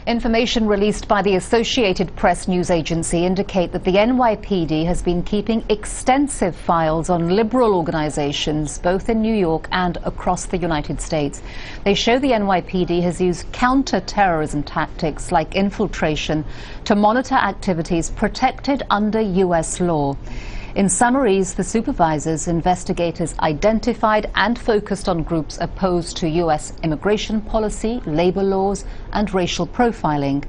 Information released by the Associated Press news agency indicate that the NYPD has been keeping extensive files on liberal organizations, both in New York and across the United States. They show the NYPD has used counter-terrorism tactics like infiltration to monitor activities protected under U.S. law. In summaries, the supervisors, investigators identified and focused on groups opposed to U.S. immigration policy, labor laws, and racial profiling.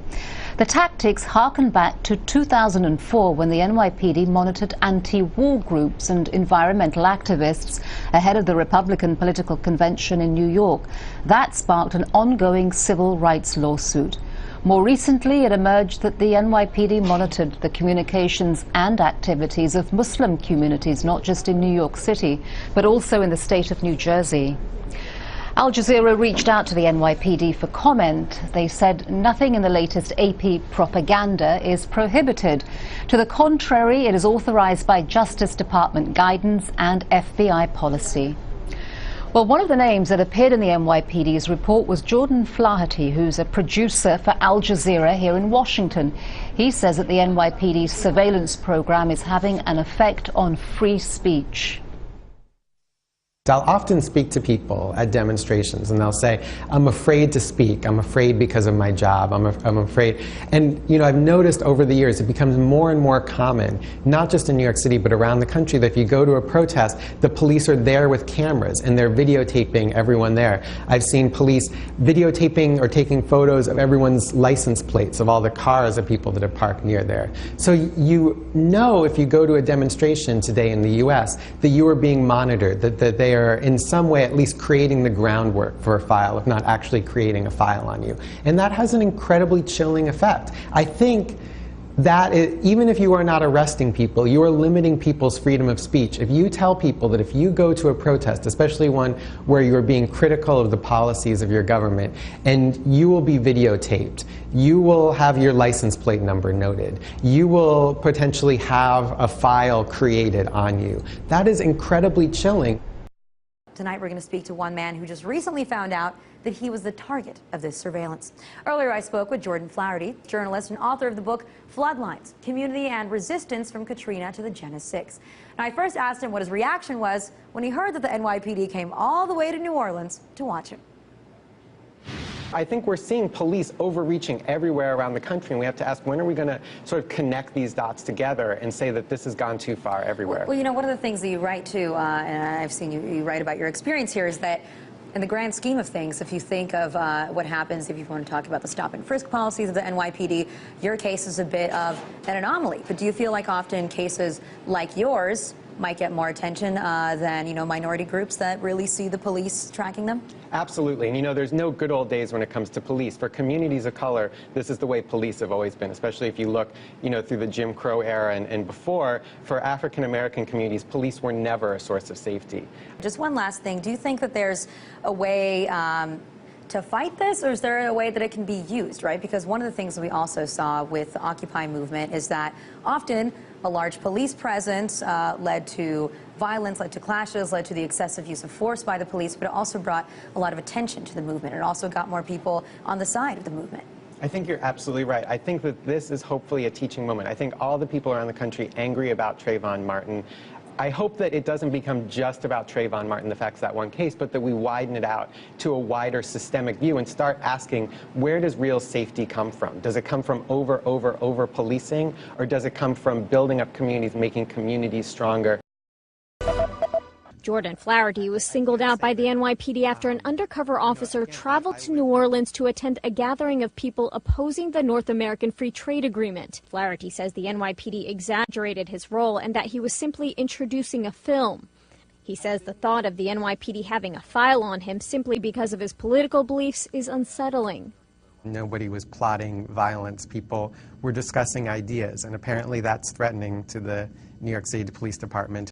The tactics harken back to 2004, when the NYPD monitored anti-war groups and environmental activists ahead of the Republican political convention in New York. That sparked an ongoing civil rights lawsuit. More recently, it emerged that the NYPD monitored the communications and activities of Muslim communities, not just in New York City, but also in the state of New Jersey. Al Jazeera reached out to the NYPD for comment. They said nothing in the latest AP propaganda is prohibited. To the contrary, it is authorized by Justice Department guidance and FBI policy. Well, one of the names that appeared in the NYPD's report was Jordan Flaherty, who's a producer for Al Jazeera here in Washington. He says that the NYPD's surveillance program is having an effect on free speech. I'll often speak to people at demonstrations, and they'll say, I'm afraid to speak. I'm afraid because of my job. I'm afraid. And, you know, I've noticed over the years it becomes more and more common, not just in New York City, but around the country, that if you go to a protest, the police are there with cameras, and they're videotaping everyone there. I've seen police videotaping or taking photos of everyone's license plates, of all the cars of people that are parked near there. So you know, if you go to a demonstration today in the U.S., that you are being monitored, that they are in some way at least creating the groundwork for a file, if not actually creating a file on you. And that has an incredibly chilling effect. I think that even if you are not arresting people, you are limiting people's freedom of speech. If you tell people that if you go to a protest, especially one where you are being critical of the policies of your government, and you will be videotaped, you will have your license plate number noted, you will potentially have a file created on you, that is incredibly chilling. Tonight we're going to speak to one man who just recently found out that he was the target of this surveillance. Earlier I spoke with Jordan Flaherty, journalist and author of the book Floodlines: Community and Resistance from Katrina to the Genesis 6. Now, I first asked him what his reaction was when he heard that the NYPD came all the way to New Orleans to watch him. I think we're seeing police overreaching everywhere around the country, and we have to ask, when are we going to sort of connect these dots together and say that this has gone too far everywhere? Well, you know, one of the things that you write to, and I've seen you write about your experience here, is that in the grand scheme of things, if you think of what happens if you want to talk about the stop and frisk policies of the NYPD, your case is a bit of an anomaly. But do you feel like often cases like yours might get more attention than, you know, minority groups that really see the police tracking them? Absolutely. And, you know, there's no good old days when it comes to police. For communities of color, this is the way police have always been, especially if you look, you know, through the Jim Crow era and before. For African-American communities, police were never a source of safety. Just one last thing. Do you think that there's a way to fight this, or is there a way that it can be used, right? Because one of the things that we also saw with the Occupy movement is that often a large police presence led to violence, led to clashes, led to the excessive use of force by the police, but it also brought a lot of attention to the movement. It also got more people on the side of the movement. I think you're absolutely right. I think that this is hopefully a teaching moment. I think all the people around the country angry about Trayvon Martin, I hope that it doesn't become just about Trayvon Martin, the facts of that one case, but that we widen it out to a wider systemic view and start asking, where does real safety come from? Does it come from over policing, or does it come from building up communities, making communities stronger? Jordan Flaherty was singled out by the NYPD after an undercover officer traveled to New Orleans to attend a gathering of people opposing the North American Free Trade Agreement. Flaherty says the NYPD exaggerated his role and that he was simply introducing a film. He says the thought of the NYPD having a file on him simply because of his political beliefs is unsettling. Nobody was plotting violence. People were discussing ideas, and apparently that's threatening to the New York City Police Department.